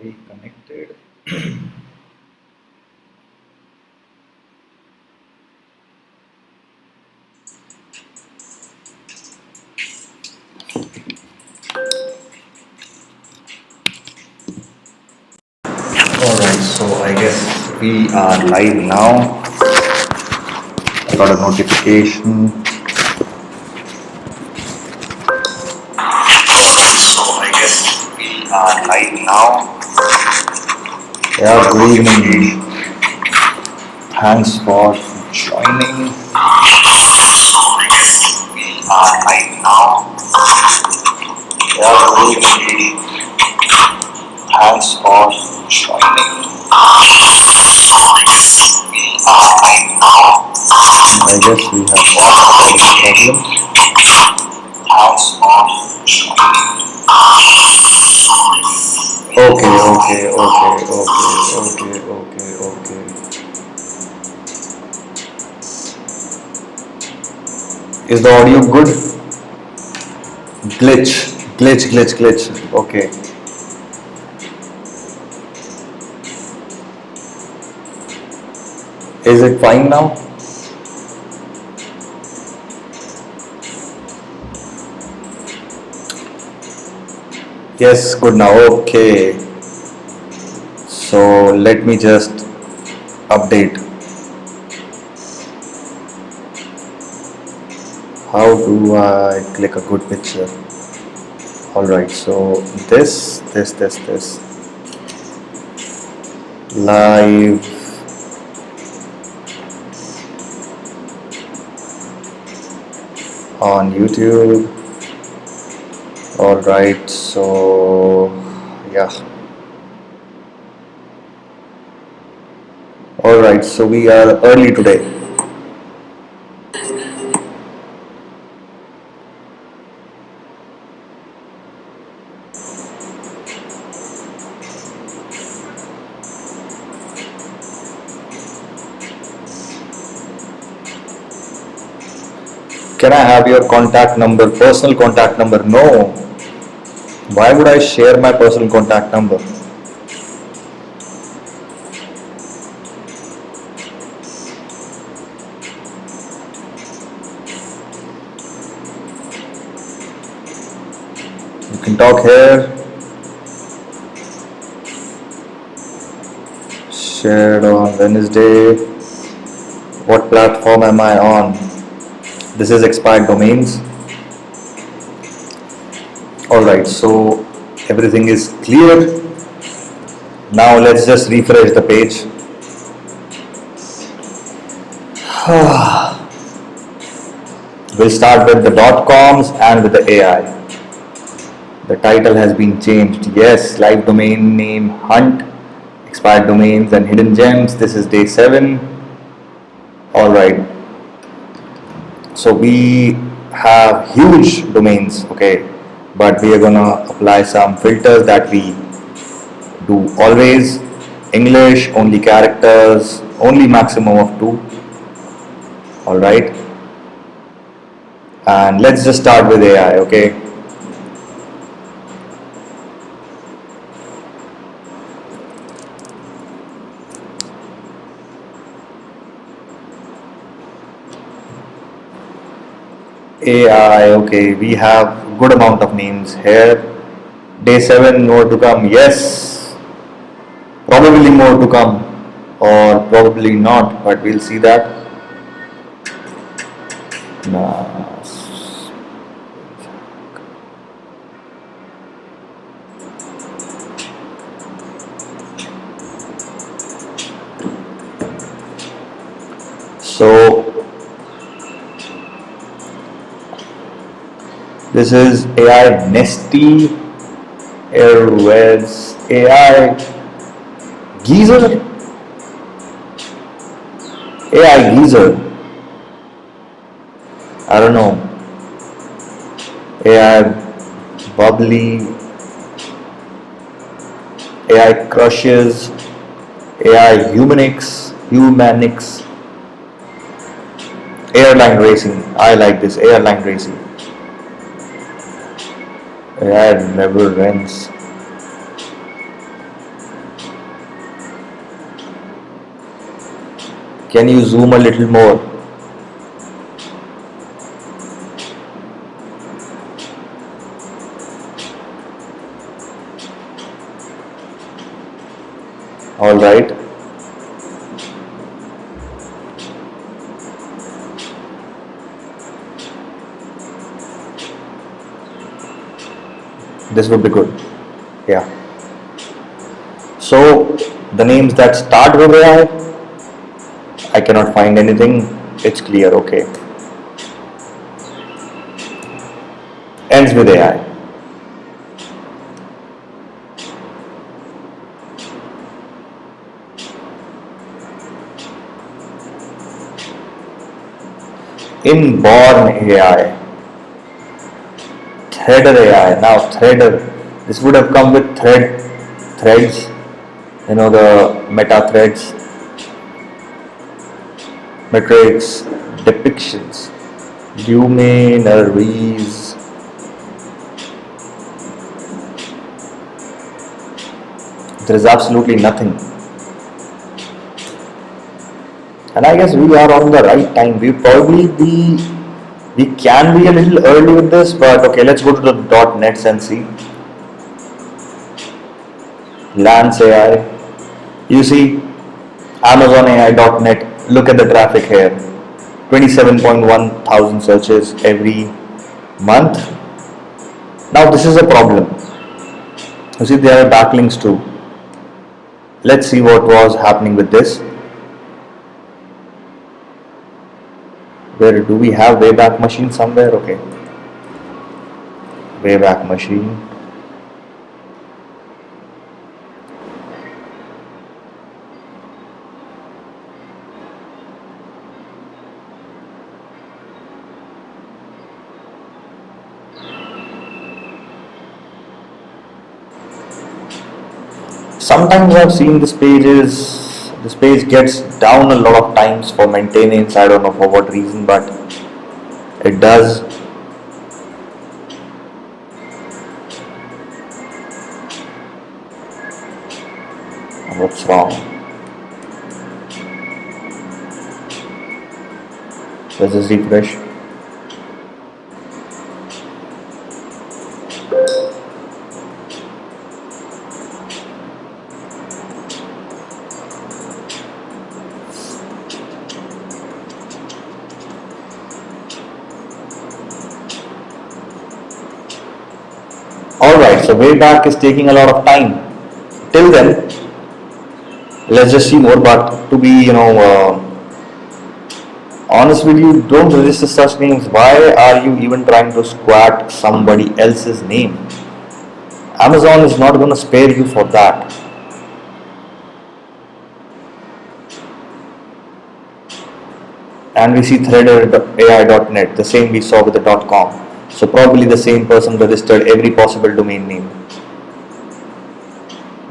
we connected? Alright, so I guess we are live now. I got a notification. So I guess we are live now. Yeah, good evening. Thanks for joining. So I guess we are live now. Yeah, good evening. Thanks for joining. So I guess we are live now. I guess we have got a problem. Thanks for joining. Okay. Is the audio good? Glitch. Okay. Is it fine now? Yes, good now. Okay. So let me just update. How do I click a good picture? Alright, so this. Live. On YouTube. Alright, so yeah. Alright, so we are early today. Can I have your contact number, personal contact number? No. Why would I share my personal contact number? You can talk here. Shared on Wednesday. What platform am I on? This is expired domains. Alright, so everything is clear. Now let's just refresh the page. We'll start with the .coms and with the AI. The title has been changed. Yes, live domain name hunt, expired domains and hidden gems. This is day 7. Alright. So we have huge domains, okay, but we are gonna apply some filters that we do always. English, only characters, only maximum of 2. Alright. And let's just start with AI, okay. AI, okay, we have good amount of names here. Day 7, more to come. Yes, probably more to come, or probably not, but we'll see that. So this is AI Nesty Airways AI Geezer. AI Geezer. I don't know. AI Bubbly. AI Crushes. AI Humanix. Airline Racing. I like this. Airline Racing. AI never ends. Can you zoom a little more? All right. This would be good. Yeah. So the names that start with I cannot find anything. It's clear. Okay. Ends with AI. Inborn AI. Threader AI. Now Threader. This would have come with threads. The meta threads, metrics, depictions, luminaries. There is absolutely nothing. And I guess we are on the right time. We can be a little early with this, but okay, let's go to the .nets and see. Lance AI. You see, Amazon AI.net. Look at the traffic here. 27.1 thousand searches every month. Now this is a problem. You see, there are backlinks too. Let's see what was happening with this. Where do we have Wayback Machine somewhere? Okay. Wayback Machine. Sometimes I've seen this page gets down a lot of times for maintenance. I don't know for what reason, but it does. What's wrong? Let's just refresh. Alright, so Wayback is taking a lot of time. Till then, let's just see more. But to be, honest with you, don't register such names. Why are you even trying to squat somebody else's name? Amazon is not going to spare you for that. And we see threader.ai.net, the same we saw with the .com. So probably the same person registered every possible domain name.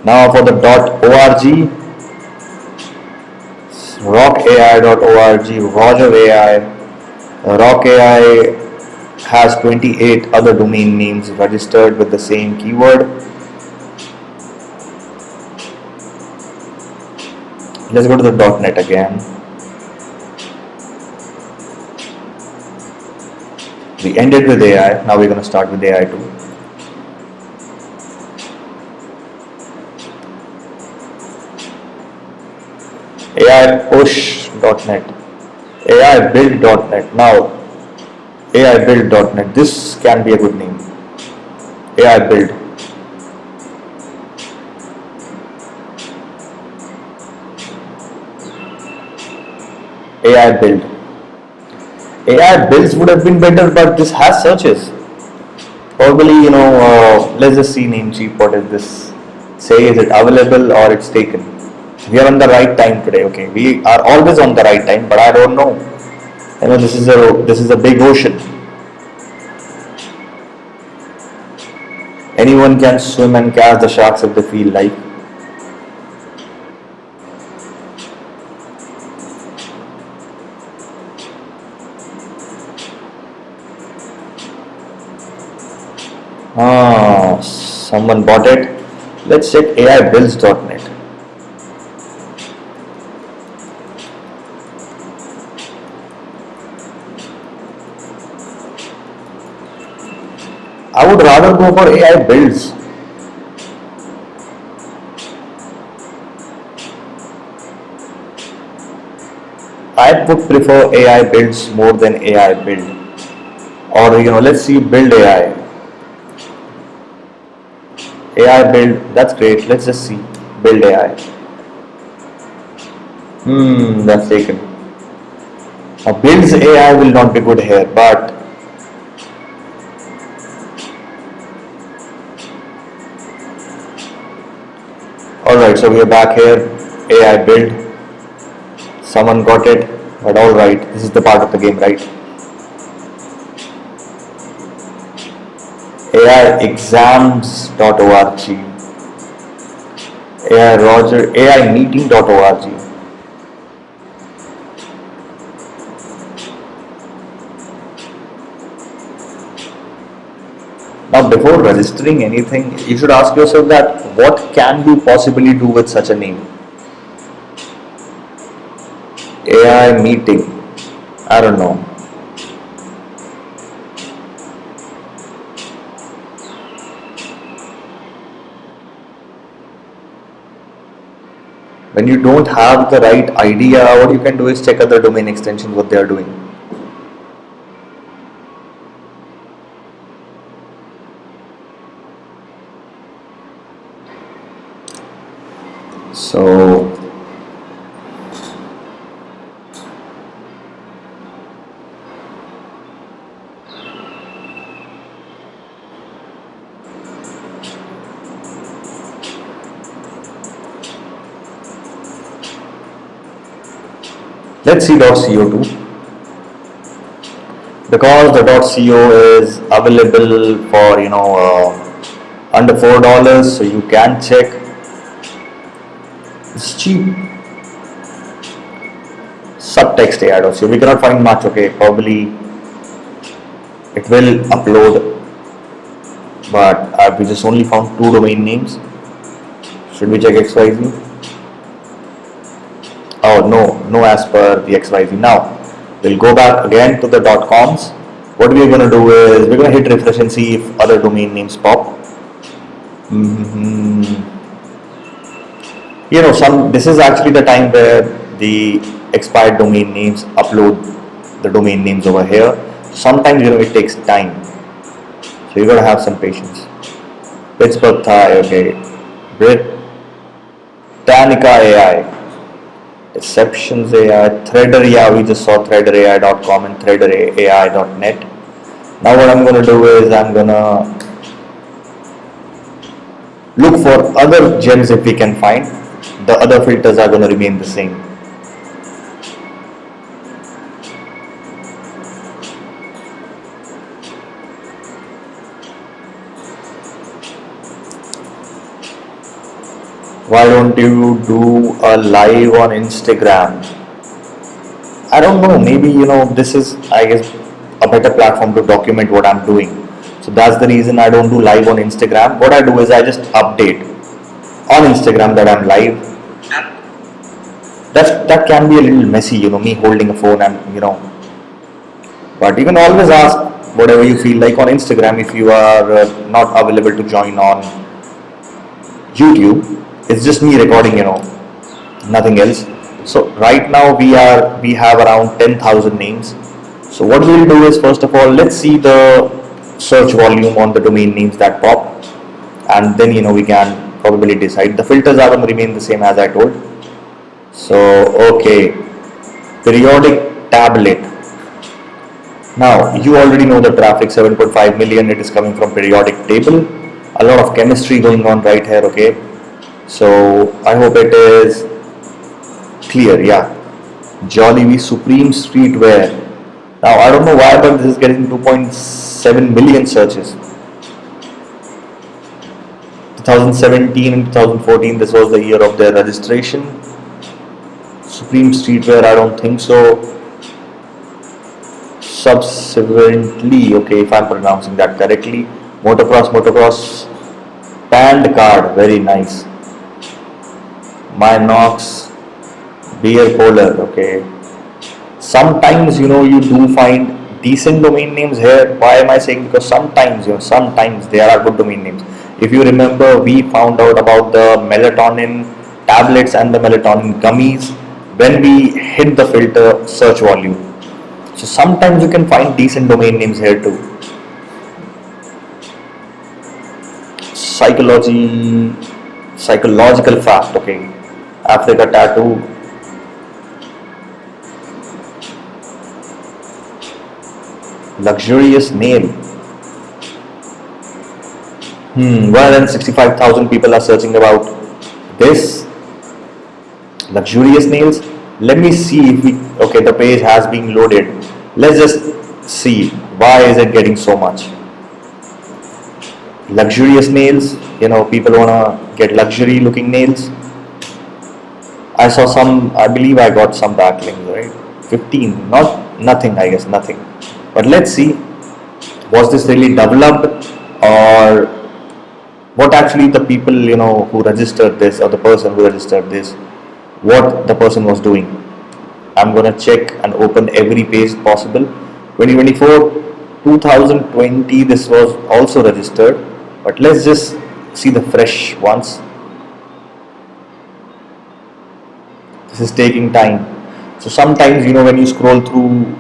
Now for the .org, rockai.org, Roger AI. Rock AI has 28 other domain names registered with the same keyword. Let's go to the .net again. We ended with AI, now we're going to start with AI too. AI push.net, AI build.net. Now AI build.net, this can be a good name. AI build. AI build. AI builds would have been better, but this has searches. Probably, let's just see Namecheap. What is this? Say, is it available or it's taken? We are on the right time today. Okay, we are always on the right time, but I don't know. This is a big ocean. Anyone can swim and catch the sharks if they feel like. Someone bought it. Let's check aibuilds.net. I would rather go for AI builds. I would prefer AI builds more than AI build. Or let's see build AI. AI build, that's great. Let's just see build AI. That's taken. Now builds AI will not be good here, but alright, so we are back here. AI build. Someone got it, but alright, this is the part of the game, right? AIexams.org, AI Roger, AImeeting.org. Now, before registering anything, you should ask yourself that what can you possibly do with such a name? AI meeting. I don't know. When you don't have the right idea, what you can do is check other domain extensions what they are doing. So let's see .co2, because the .co is available for under $4, so you can check. It's cheap. Subtext AI.co. We cannot find much. Okay, probably it will upload, but we just only found 2 domain names. Should we check XYZ? Oh no as per the XYZ. Now we'll go back again to the .coms. What we're going to do is we're going to hit refresh and see if other domain names pop. This is actually the time where the expired domain names upload the domain names over here. Sometimes it takes time, so you gotta have some patience. Pittsburgh Thai, okay. Britannica AI, Deceptions AI, Threader, yeah, we just saw threaderai.com and threaderai.net. Now what I'm gonna do is I'm gonna look for other gems if we can find. The other filters are going to remain the same. Why don't you do a live on Instagram? I don't know, maybe this is, I guess, a better platform to document what I'm doing. So that's the reason I don't do live on Instagram. What I do is I just update on Instagram that I'm live. That can be a little messy, me holding a phone and but you can always ask whatever you feel like on Instagram if you are not available to join on YouTube. It's just me recording, nothing else. So right now we have around 10,000 names. So what we'll do is, first of all, let's see the search volume on the domain names that pop, and then we can probably decide. The filters are going to remain the same as I told. So okay, periodic tablet. Now you already know the traffic, 7.5 million. It is coming from periodic table. A lot of chemistry going on right here. Okay, so I hope it is clear. Yeah, Jollibee Supreme Streetwear. Now I don't know why, but this is getting 2.7 million searches. 2017 and 2014, this was the year of their registration. Supreme Streetwear, I don't think so. Subsequently, okay, if I'm pronouncing that correctly, motocross, band card, very nice. Minox, beer cooler, okay. Sometimes you do find decent domain names here. Why am I saying? Because sometimes, sometimes there are good domain names. If you remember, we found out about the melatonin tablets and the melatonin gummies when we hit the filter search volume. So sometimes you can find decent domain names here too. Psychological fact, okay. Africa tattoo. Luxurious nail. 165,000 people are searching about this. Luxurious nails. Let me see if we, okay, the page has been loaded. Let's just see why is it getting so much. Luxurious nails, people wanna get luxury looking nails. I saw some, I believe I got some backlinks, right? 15, nothing, I guess, nothing. But let's see, was this really developed, or what actually the people, who registered this, or the person who registered this, what the person was doing. I'm gonna check and open every page possible. 2024, 2020, this was also registered, but let's just see the fresh ones. This is taking time. So sometimes, when you scroll through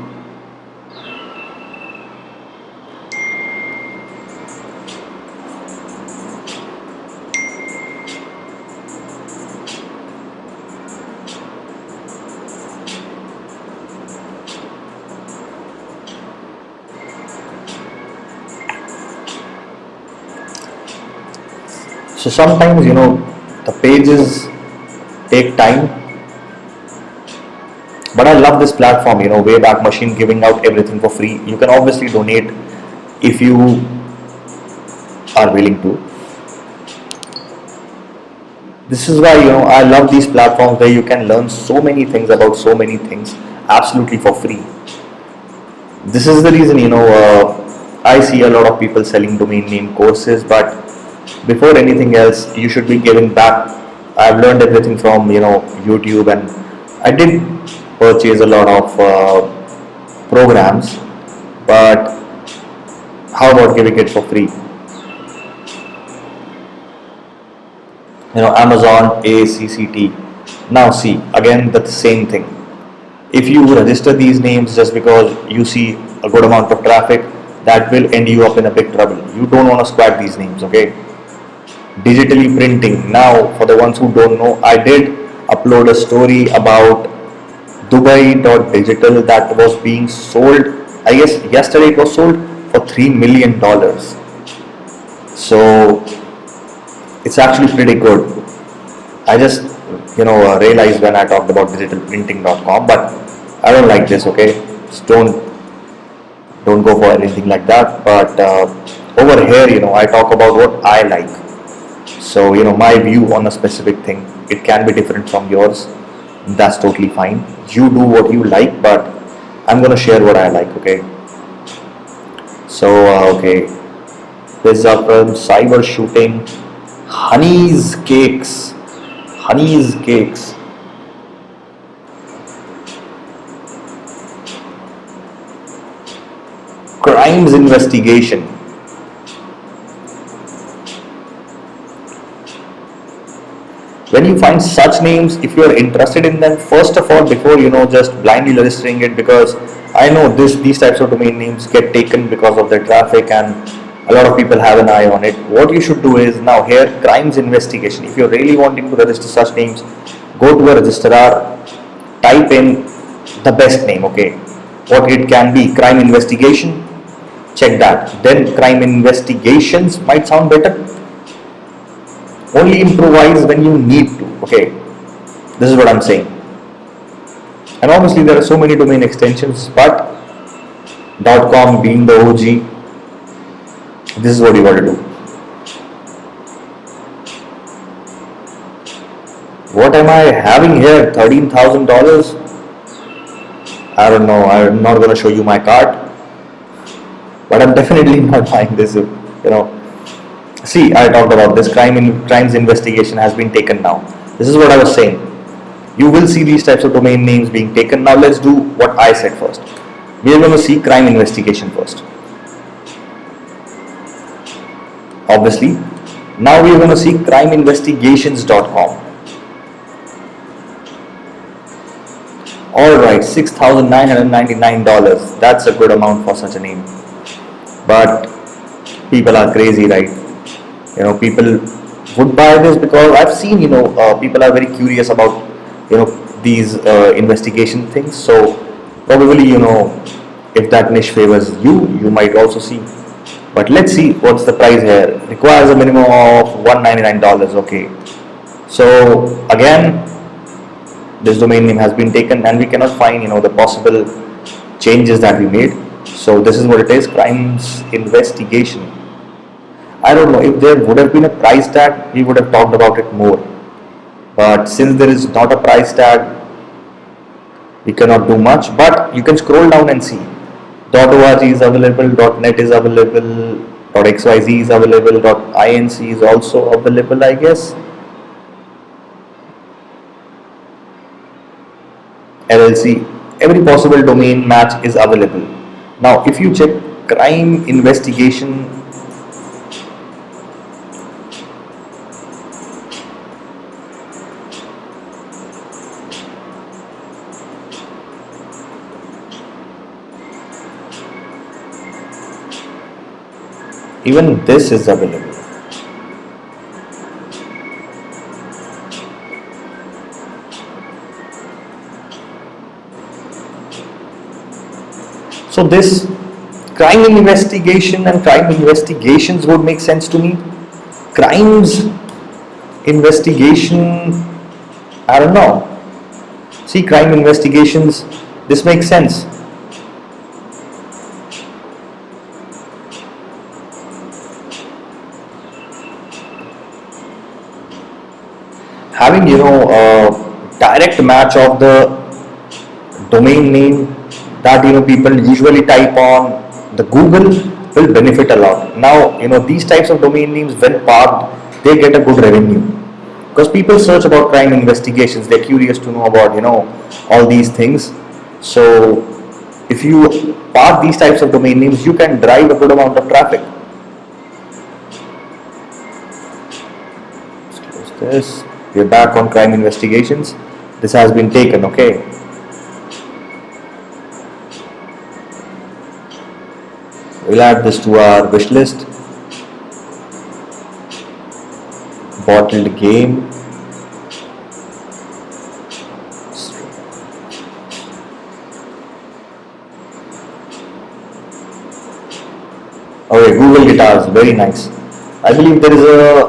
So sometimes, the pages take time, but I love this platform, Wayback Machine giving out everything for free. You can obviously donate if you are willing to. This is why, I love these platforms where you can learn so many things about so many things absolutely for free. This is the reason, I see a lot of people selling domain name courses, but before anything else, you should be giving back. I've learned everything from YouTube, and I did purchase a lot of programs, but how about giving it for free? Amazon, ACCT. Now see, again the same thing. If you register these names just because you see a good amount of traffic, that will end you up in a big trouble. You don't want to squat these names, okay? Digitally printing. Now, for the ones who don't know, I did upload a story about Dubai.digital that was being sold. I guess yesterday it was sold for $3 million. So it's actually pretty good. I just realized when I talked about digitalprinting.com, but I don't like this, okay? Just don't go for anything like that. But over here, I talk about what I like. So, my view on a specific thing, it can be different from yours. That's totally fine. You do what you like, but I'm going to share what I like, okay? So, okay. Pizza from cyber shooting. Honey's cakes. Crimes investigation. When you find such names, if you are interested in them, first of all, before just blindly registering it, because I know these types of domain names get taken because of their traffic, and a lot of people have an eye on it. What you should do is, now here, crimes investigation. If you're really wanting to register such names, go to a registrar, type in the best name, okay? What it can be, crime investigation, check that. Then crime investigations might sound better. Only improvise when you need to, okay? This is what I'm saying. And obviously there are so many domain extensions, but .com being the OG, this is what you got to do. What am I having here? $13,000? I don't know. I'm not going to show you my cart, but I'm definitely not buying this. See, I talked about this. Crimes investigation has been taken now. This is what I was saying. You will see these types of domain names being taken. Now let's do what I said first. We are going to see crime investigation first. Obviously, now we are going to see crimeinvestigations.com. Alright, $6,999. That's a good amount for such a name. But people are crazy, right? People would buy this because I've seen, people are very curious about, these investigation things. So probably, if that niche favors you, you might also see. But let's see what's the price here. Requires a minimum of $199. Okay. So again, this domain name has been taken and we cannot find, the possible changes that we made. So this is what it is, crimes investigation. I don't know, if there would have been a price tag, we would have talked about it more. But since there is not a price tag, we cannot do much. But you can scroll down and see. .org is available, .net is available, .xyz is available, .inc is also available, I guess. LLC, every possible domain match is available. Now if you check crime investigation, even this is available. So this crime investigation and crime investigations would make sense to me. Crimes investigation, I don't know. See, crime investigations, this makes sense. Having, a direct match of the domain name that, people usually type on the Google will benefit a lot. Now, these types of domain names, when parked, they get a good revenue. Because people search about crime investigations, they're curious to know about, all these things. So, if you park these types of domain names, you can drive a good amount of traffic. Let's close this. We're back on crime investigations. This has been taken, okay. We'll add this to our wish list. Bottled game. Okay, Google Guitars, very nice. I believe there is a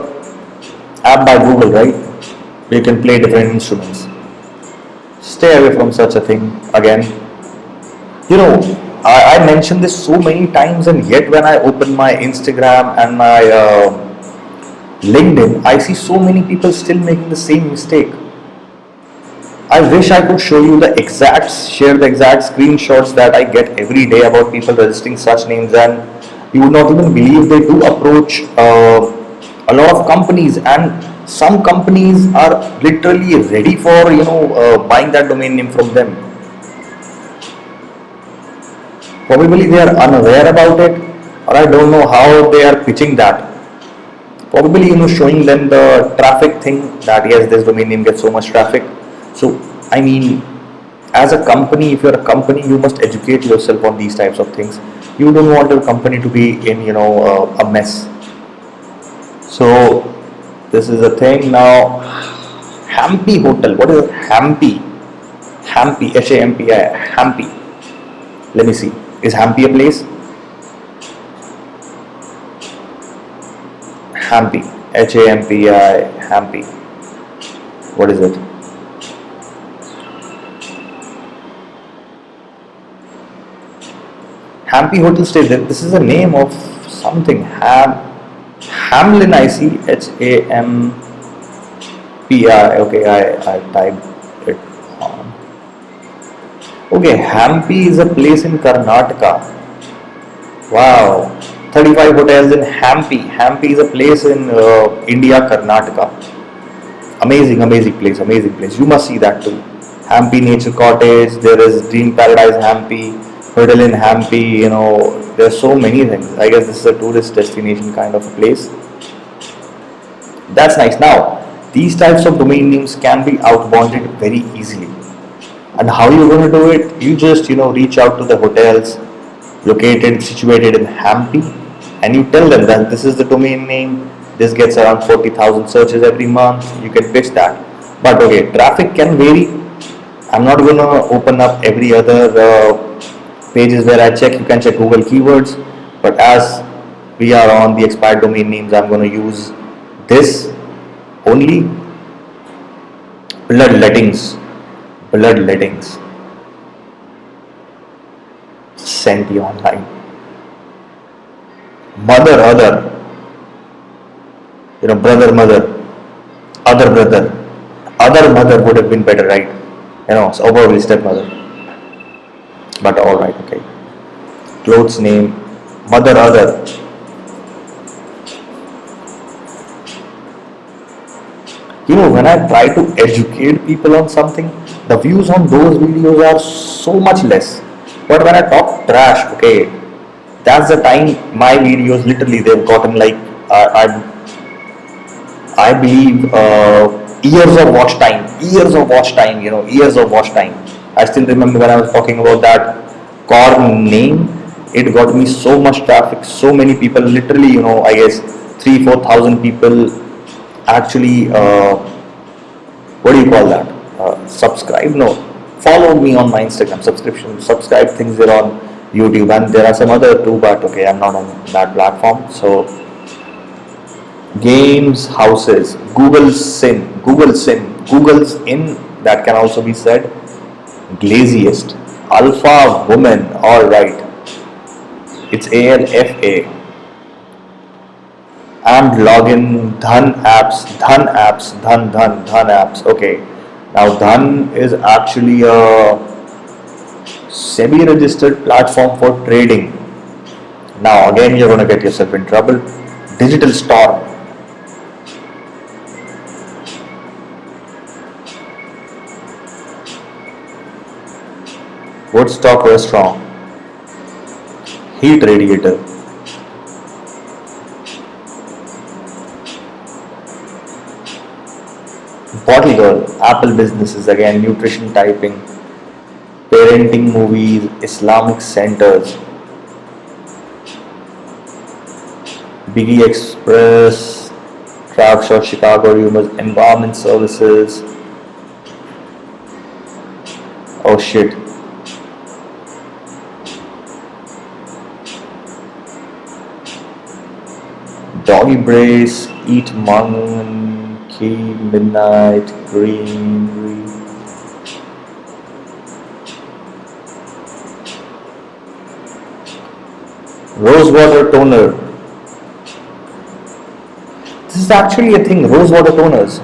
app by Google, right? Where you can play different instruments. Stay away from such a thing again. I mentioned this so many times, and yet when I open my Instagram and my LinkedIn, I see so many people still making the same mistake. I wish I could show you share the exact screenshots that I get every day about people registering such names, and you would not even believe they do approach a lot of companies, and some companies are literally ready for buying that domain name from them. Probably they are unaware about it, or I don't know how they are pitching that. Probably showing them the traffic thing, that yes, this domain name gets so much traffic. So I mean, as a company, if you're a company, you must educate yourself on these types of things. You don't want your company to be in a mess. So this is the thing now. Hampi Hotel. What is it? Hampi? Hampi. Hampi. Hampi. Let me see. Is Hampi a place? Hampi. Hampi. Hampi. What is it? Hampi Hotel Stay. This is the name of something. Hamlin, I see. Hampi. Okay, I typed it on. Okay, Hampi is a place in Karnataka. Wow. 35 hotels in Hampi. Hampi is a place in India, Karnataka. Amazing place, You must see that too. Hampi Nature Cottage. There is Dream Paradise Hampi. Hotel in Hampi, there's so many things. I guess this is a tourist destination kind of a place. That's nice. Now, these types of domain names can be outbounded very easily. And how you're going to do it? You just, reach out to the hotels located, situated in Hampi, and you tell them that this is the domain name. This gets around 40,000 searches every month. You can pitch that. But okay, traffic can vary. I'm not going to open up every other pages where I check. You can check Google keywords. But as we are on the expired domain names, I'm going to use this only. Bloodlettings. Bloodlettings. Senti online. Mother, other. Brother, mother. Other brother. Other mother would have been better, right? So probably stepmother. But alright, okay. Clothes name. Mother, other. When I try to educate people on something, the views on those videos are so much less. But when I talk trash, okay, that's the time my videos literally they've gotten like I believe years of watch time, years of watch time. I still remember when I was talking about that corn name, it got me so much traffic, so many people, literally, I guess 3-4 thousand people actually what do you call that, subscribe, no, follow me on my Instagram, subscribe things there on YouTube, and there are some other too, but okay, I'm not on that platform. So games, houses, Google's in, that can also be said. Glaziest, alpha woman, alright, it's ALFA. And login, dhan apps. Okay, now dhan is actually a semi-registered platform for trading. Now again, you're gonna get yourself in trouble. Digital storm. Woodstock restaurant. Heat radiator. Bottle girl, Apple businesses, again nutrition typing, parenting movies, Islamic centers, Biggie Express, Trav Shot Chicago Rumors, environment services. Oh shit. Doggy brace, eat monkey, midnight, greenery. Rosewater toner. This is actually a thing, rosewater toners.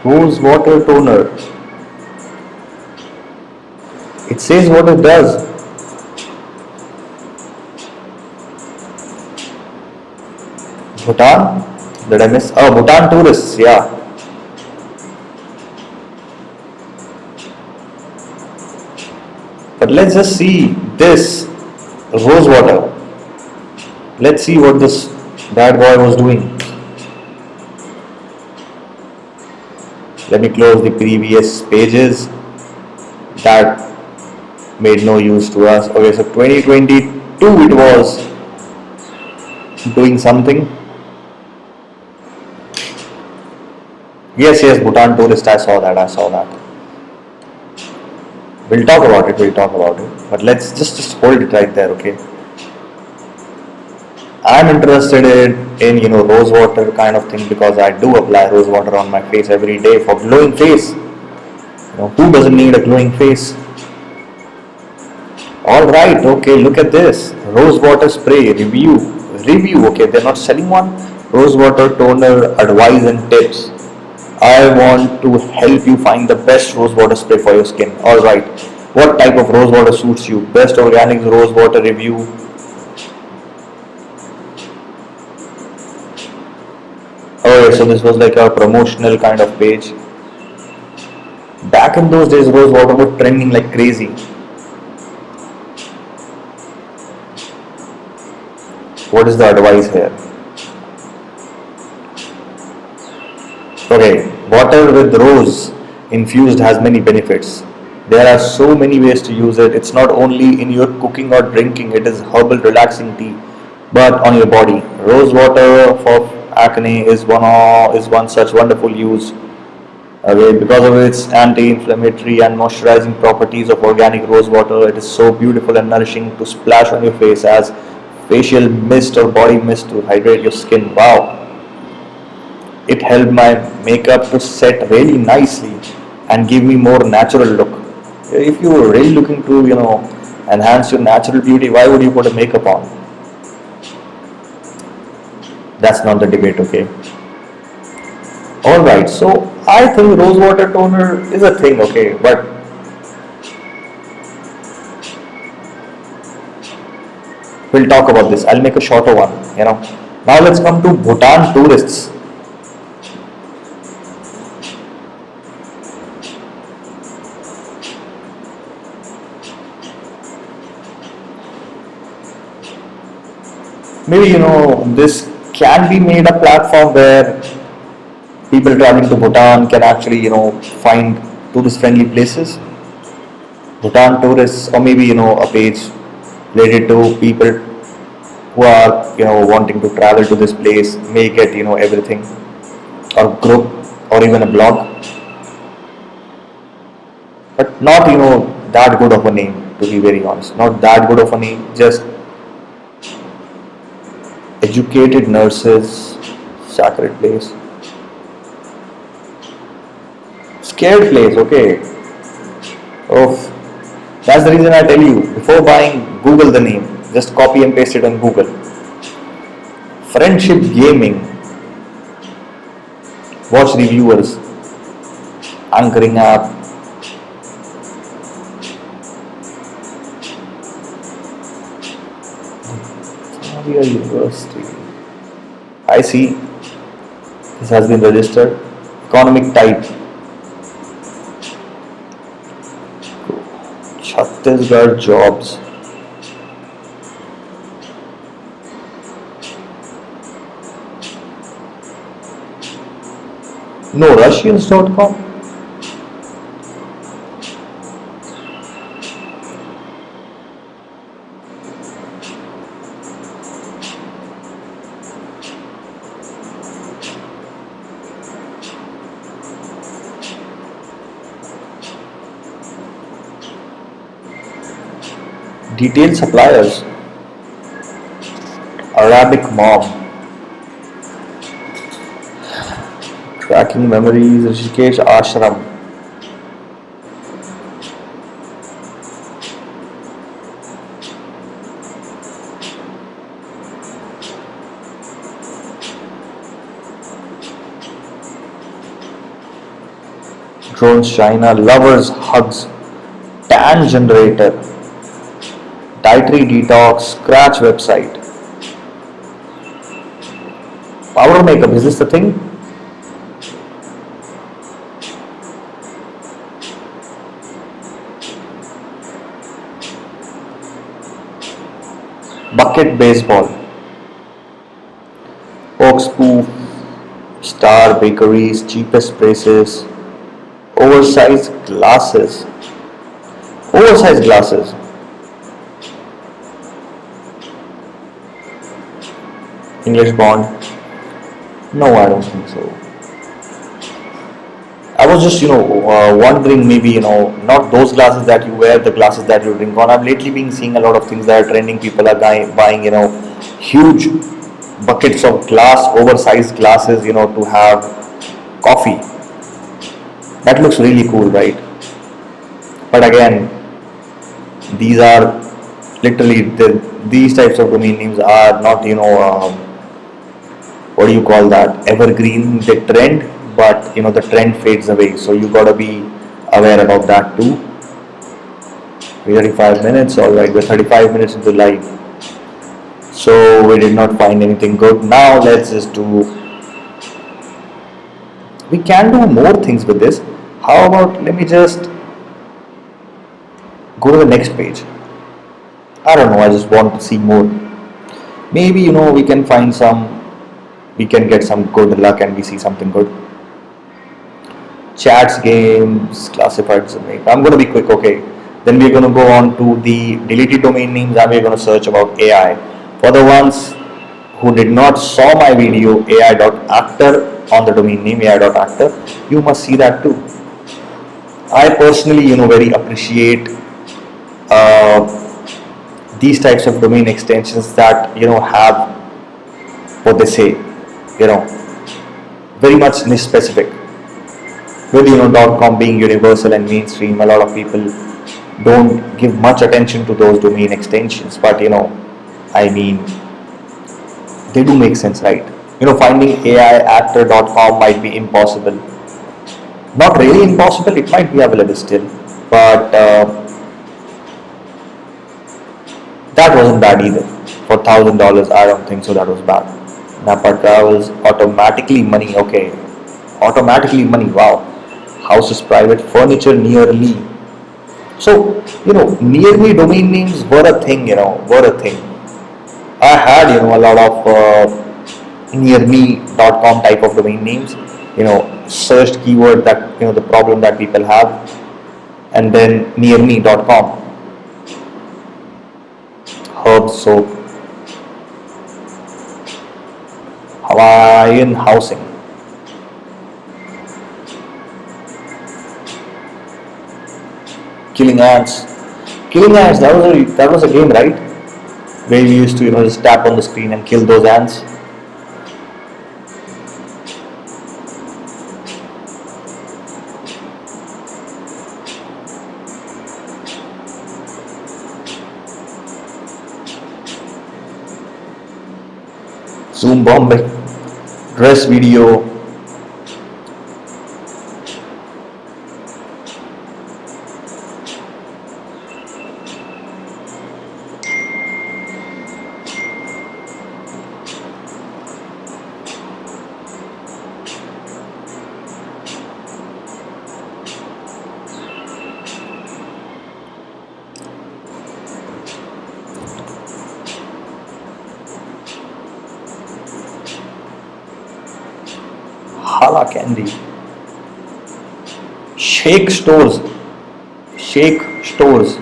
Rosewater toner. It says what it does. Bhutan? Did I miss? Oh, Bhutan tourists, yeah. But let's just see this rosewater. Let's see what this bad boy was doing. Let me close the previous pages that made no use to us. Okay, so 2022 it was doing something. Yes, Bhutan tourist, I saw that. We'll talk about it. But let's just hold it right there, okay? I'm interested in rosewater kind of thing because I do apply rosewater on my face every day for glowing face. Who doesn't need a glowing face? Alright, okay, look at this. Rosewater spray review. Okay, they're not selling one. Rosewater toner advice and tips. I want to help you find the best rosewater spray for your skin. Alright, what type of rosewater suits you? Best organic rosewater review. Oh Okay, so this was like a promotional kind of page. Back in those days, was what about trending like crazy? What is the advice here? Okay, water with rose infused has many benefits. There are so many ways to use it. It's not only in your cooking or drinking, it is herbal relaxing tea, but on your body. Rose water for acne is one such wonderful use. Okay, because of its anti-inflammatory and moisturizing properties of organic rose water, it is so beautiful and nourishing to splash on your face as facial mist or body mist to hydrate your skin. Wow, it helped my makeup to set really nicely and give me more natural look. If you were really looking to, enhance your natural beauty, why would you put a makeup on? That's not the debate, okay? Alright, so I think rose water toner is a thing, okay, but we'll talk about this. I'll make a shorter one. Now let's come to Bhutan tourists. Maybe this can be made a platform where people traveling to Bhutan can actually find tourist friendly places. Bhutan tourists, or maybe a page related to people who are wanting to travel to this place may get everything, or group, or even a blog, but not that good of a name, to be very honest. Not that good of a name, just educated nurses, sacred place, scared place. Okay. Oh, that's the reason I tell you, before buying, Google the name. Just copy and paste it on Google. Friendship gaming. Watch reviewers. Anchoring app. University. I see. This has been registered. Economic type. Chhattisgarh jobs. No, Russians.com. Detailed suppliers. Arabic mom. Tracking memories. Rishikesh ashram. Drones China. Lovers hugs. Tan generator. Dietary detox. Scratch website. Powder makeup. Is this the thing? Bucket baseball. Oak spoof. Star bakeries. Cheapest prices. Oversized glasses. Oversized glasses. English bond. No, I don't think so. I was just, wondering, maybe, not those glasses that you wear, the glasses that you drink on. I've lately been seeing a lot of things that are trending. People are buying, huge buckets of glass, oversized glasses, to have coffee. That looks really cool, right? But again, these are literally, these types of domain names are not, what do you call that, evergreen. They trend, but the trend fades away, so you gotta be aware about that too. 35 minutes. All right, we're 35 minutes into live, so we did not find anything good. Now let's just do We can do more things with this. How about let me just go to the next page. I don't know, I just want to see more. Maybe we can find some, we can get some good luck and we see something good. Chats, games, classified domain. I'm going to be quick, okay? Then we're going to go on to the deleted domain names and we're going to search about AI. For the ones who did not saw my video AI.actor on the domain name AI.actor, you must see that too. I personally, very appreciate these types of domain extensions that have what they say, you know, very much niche specific. With .com being universal and mainstream, a lot of people don't give much attention to those domain extensions. But I mean, they do make sense, right? Finding AIactor.com might be impossible. Not really impossible. It might be available still, but that wasn't bad either. For $1,000, I don't think so. That was bad. Napa Travels automatically money. Okay, automatically money. Wow. Houses, private furniture, nearly. So near me domain names were a thing. Were a thing. I had a lot of nearme.com type of domain names. Searched keyword that the problem that people have, and then nearme.com. Herb soap, Hawaiian housing, killing ants. Killing ants. That was a game, right? Where we used to just tap on the screen and kill those ants. Zoom Bombay, dress video, Hala candy, shake stores, shake stores.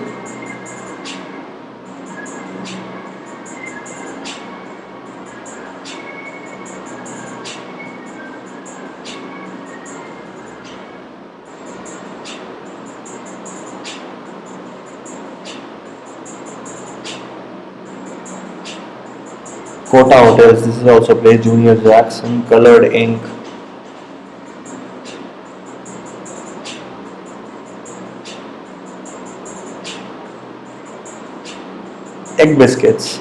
Kota Hotels, this is also place. Junior Jackson, Colored Ink, egg biscuits.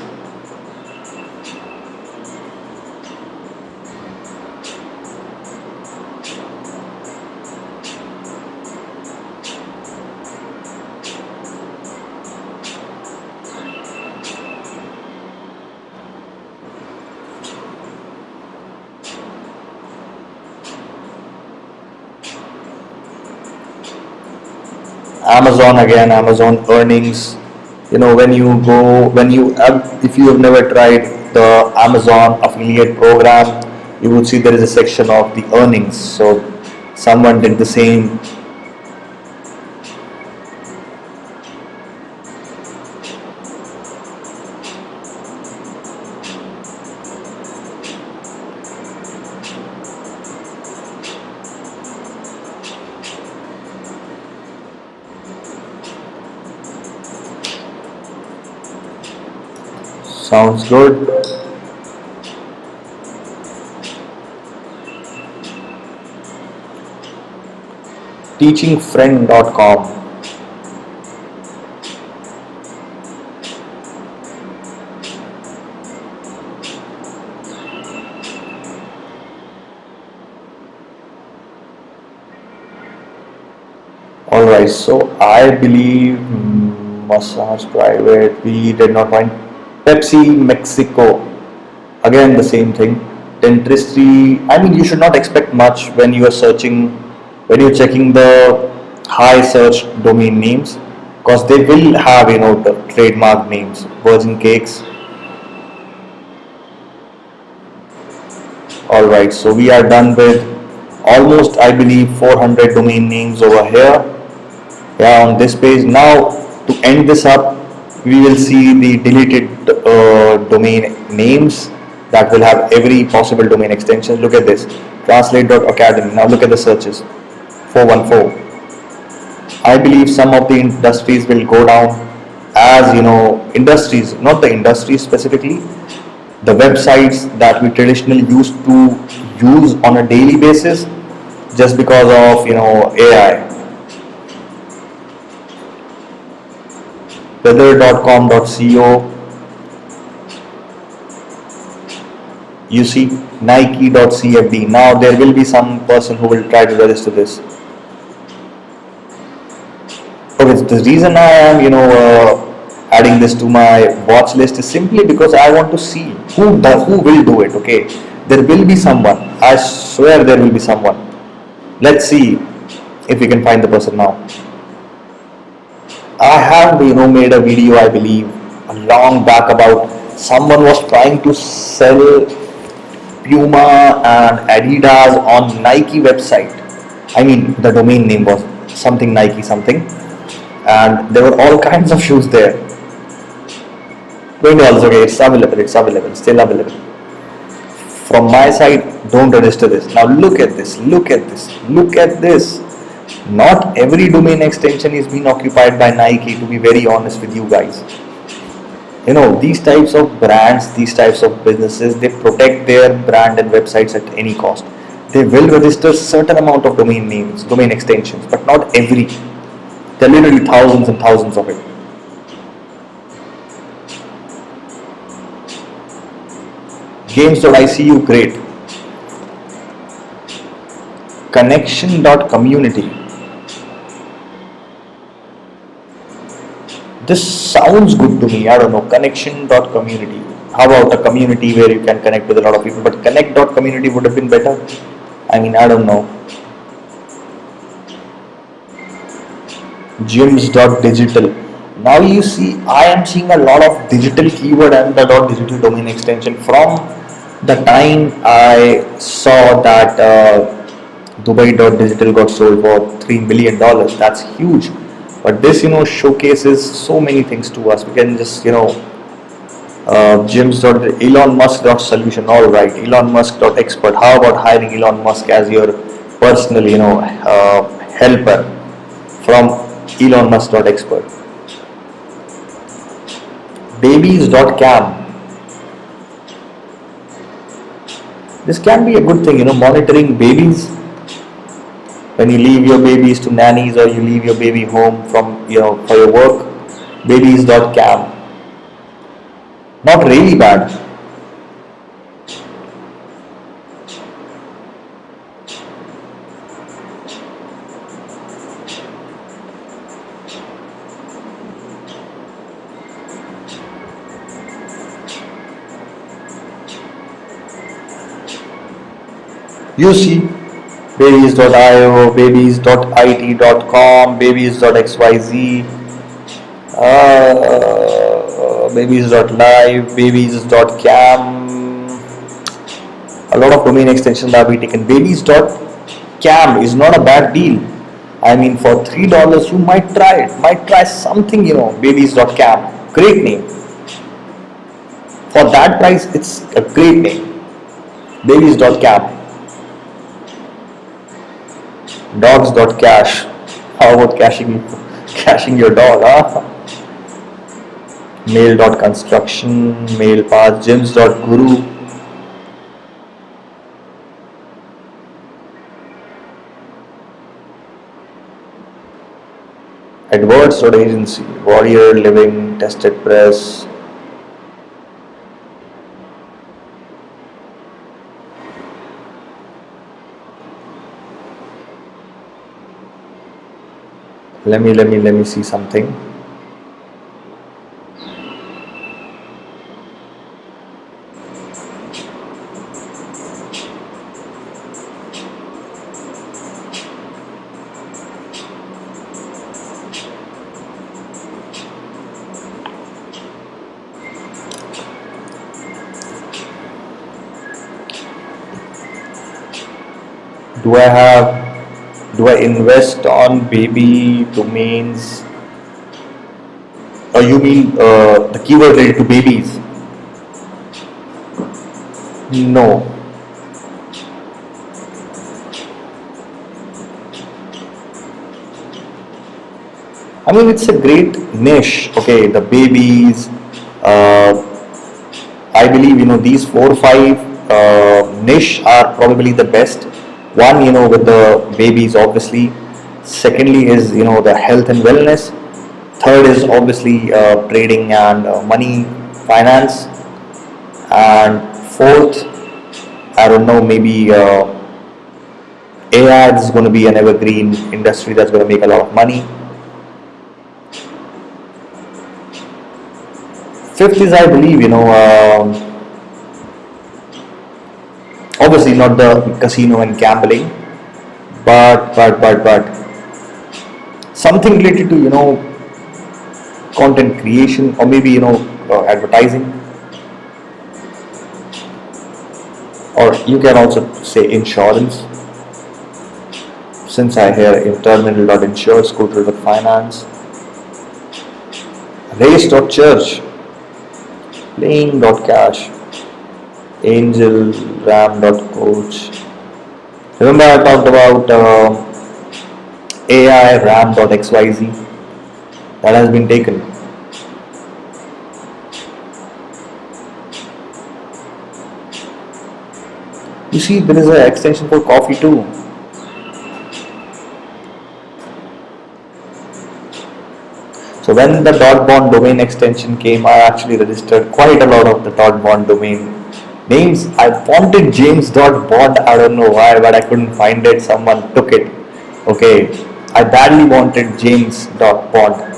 Amazon again, Amazon earnings. If you have never tried the Amazon affiliate program, you would see there is a section of the earnings. So someone did the same. Sounds good. Teachingfriend.com. Alright, so I believe massage private, we did not find. Pepsi Mexico, again the same thing. dentistry. I mean, you should not expect much when you are searching, when you're checking the high search domain names, because they will have, the trademark names, Virgin Cakes. All right, so we are done with almost, I believe, 400 domain names over here. Yeah, on this page. Now, to end this up, we will see the deleted domain names that will have every possible domain extension. Look at this, translate.academy. Now look at the searches, 414. I believe some of the industries will go down, as industries, not the industries specifically, the websites that we traditionally used to use on a daily basis, just because of AI. Weather.com.co, you see, Nike.cfd. Now there will be some person who will try to register this. Okay, the reason I am adding this to my watch list is simply because I want to see who will do it. Okay, there will be someone. I swear there will be someone. Let's see if we can find the person now. I have made a video, I believe, a long back about someone was trying to sell Puma and Adidas on Nike website. I mean, the domain name was something Nike something, and there were all kinds of shoes there. $20. Okay, it's available. It's available. Still available. From my side, don't register this. Now look at this. Look at this. Look at this. Not every domain extension is being occupied by Nike, to be very honest with you guys. These types of brands, these types of businesses, they protect their brand and websites at any cost. They will register certain amount of domain names, domain extensions, but not every. There are literally thousands and thousands of it. Games.icu, great. Connection.community. This sounds good to me. I don't know. Connection.community. How about a community where you can connect with a lot of people? But connect.community would have been better. I mean, I don't know. Gyms.digital. Now you see, I am seeing a lot of digital keyword and a lot of digital domain extension from the time I saw that Dubai.digital got sold for $3 million. That's huge. But this, showcases so many things to us. We can just, Gyms. Elon Musk.solution. All right, Elon Musk.expert. How about hiring Elon Musk as your personal, helper from Elon Musk.expert. Babies.cam. This can be a good thing, monitoring babies. When you leave your babies to nannies or you leave your baby home from, for your work. Babies.cam. Not really bad. You see, babies.io, babies.it.com, babies.xyz, babies.live, babies.cam. A lot of domain extensions are being taken. Babies.cam is not a bad deal. I mean, for $3 you might try it, might try something, babies.cam. Great name. For that price, it's a great name. Babies.cam. Dogs.cash. How about caching your dog, huh? Mail.construction, mail path, gyms.guru. AdWords.agency, Warrior Living, Tested Press. Let me see something. Do I have, do I invest on baby domains? Or you mean the keyword related to babies? No. I mean, it's a great niche. Okay, the babies. Uh, I believe these 4 or 5 niche are probably the best. One, with the babies, obviously. Secondly is the health and wellness. Third is obviously trading and money, finance. And fourth, I don't know, maybe AI is going to be an evergreen industry that's going to make a lot of money. Fifth is, I believe, obviously not the casino and gambling, but something related to content creation, or maybe advertising, or you can also say insurance. Since I hear internal.insure, scooter.finance, race.church, playing.cash, angel ram.coach. Remember I talked about AI ram.xyz, that has been taken. You see, there is an extension for coffee too. So when the .bond domain extension came, I actually registered quite a lot of the .bond domain names. I wanted James.bond, I don't know why, but I couldn't find it. Someone took it. Okay, I badly wanted James.bond.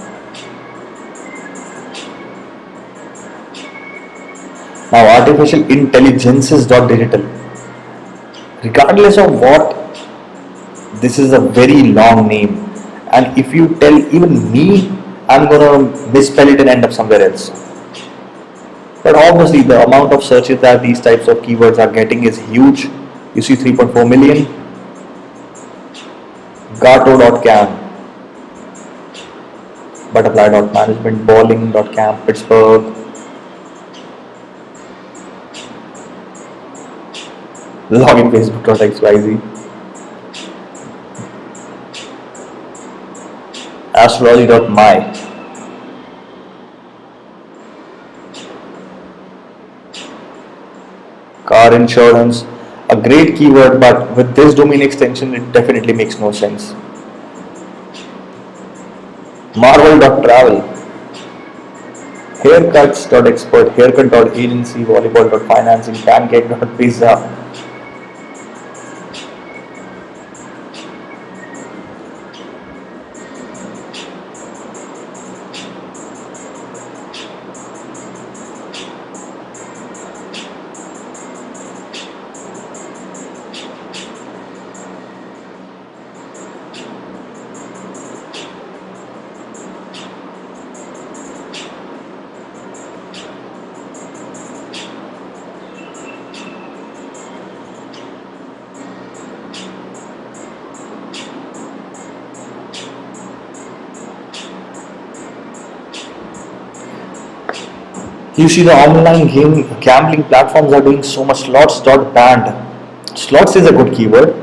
Now artificial intelligences.digital. Regardless of what, this is a very long name, and if you tell even me, I'm gonna misspell it and end up somewhere else. But obviously, the amount of searches that these types of keywords are getting is huge. You see 3.4 million. Gato.cam, butterfly.management, bowling.camp, Pittsburgh. Login Facebook.xyz, astrology.my. Car insurance, a great keyword, but with this domain extension, it definitely makes no sense. Marvel.travel, haircuts.expert, haircut.agency, volleyball.financing, pancake.pizza. You see, the online gambling platforms are doing so much. Slots.band. Slots is a good keyword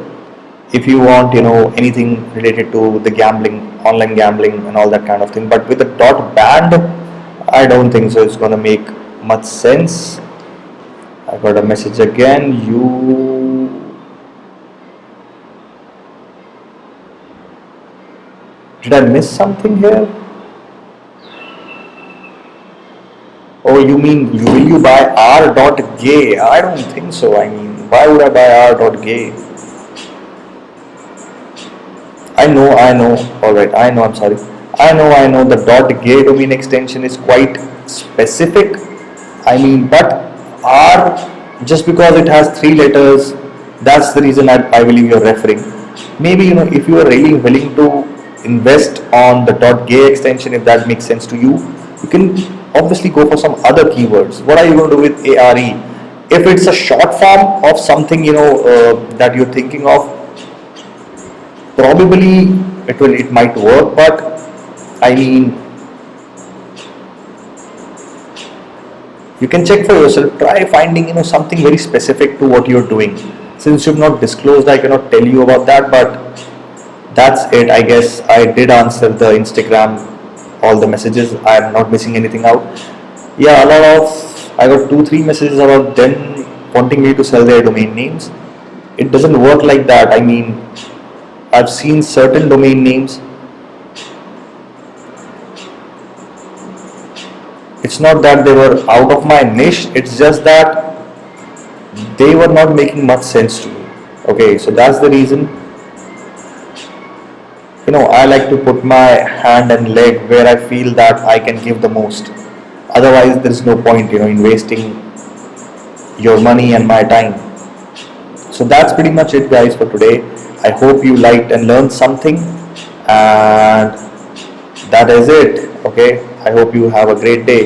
if you want, anything related to the gambling, online gambling, and all that kind of thing. But with the .band, I don't think so. It's gonna make much sense. I got a message again. Did I miss something here? Oh, you mean will you buy r.gay? I don't think so. I mean, why would I buy r.gay? I know. Alright, I know, I'm sorry. I know the .gay domain extension is quite specific. I mean, but r, just because it has 3 letters, that's the reason I believe you're referring. Maybe, if you are really willing to invest on the .gay extension, if that makes sense to you, you can obviously go for some other keywords. What are you going to do with ARE? If it's a short form of something that you're thinking of, Probably it might work, but I mean, you can check for yourself. Try finding something very specific to what you're doing. Since you've not disclosed, I cannot tell you about that, but that's it. I guess I did answer the Instagram, all the messages. I'm not missing anything out. Yeah, a lot of, I got 2 3 messages about them wanting me to sell their domain names. It doesn't work like that. I mean, I've seen certain domain names. It's not that they were out of my niche, it's just that they were not making much sense to me. Okay, so that's the reason. I like to put my hand and leg where I feel that I can give the most. Otherwise, there is no point, in wasting your money and my time. So that's pretty much it, guys, for today. I hope you liked and learned something, and that is it. Okay, I hope you have a great day.